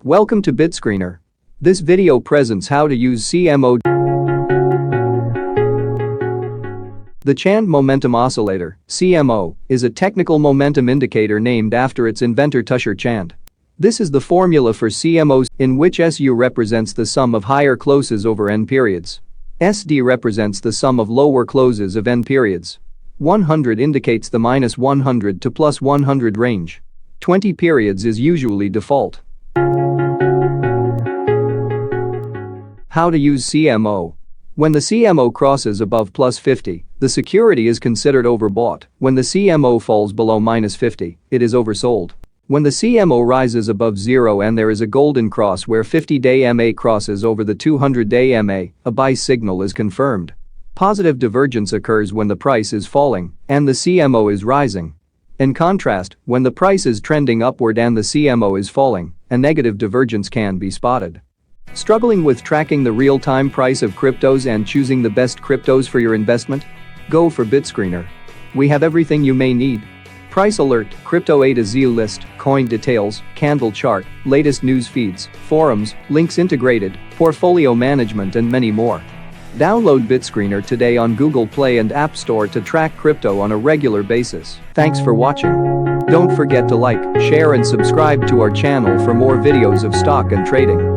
Welcome to BitScreener. This video presents how to use CMO. The Chande Momentum Oscillator, CMO, is a technical momentum indicator named after its inventor Tushar Chande. This is the formula for CMOs, in which SU represents the sum of higher closes over n periods. SD represents the sum of lower closes of n periods. 100 indicates the minus 100 to plus 100 range. 20 periods is usually default. How to use CMO. When the CMO crosses above plus 50, the security is considered overbought. When the CMO falls below minus 50, it is oversold. When the CMO rises above zero and there is a golden cross where 50-day MA crosses over the 200-day MA, a buy signal is confirmed. Positive divergence occurs when the price is falling and the CMO is rising. In contrast, when the price is trending upward and the CMO is falling, a negative divergence can be spotted. Struggling with tracking the real-time price of cryptos and choosing the best cryptos for your investment? Go for BitScreener. We have everything you may need. Price alert, crypto A to Z list, coin details, candle chart, latest news feeds, forums, links integrated, portfolio management and many more. Download BitScreener today on Google Play and App Store to track crypto on a regular basis. Thanks for watching. Don't forget to like, share and subscribe to our channel for more videos of stock and trading.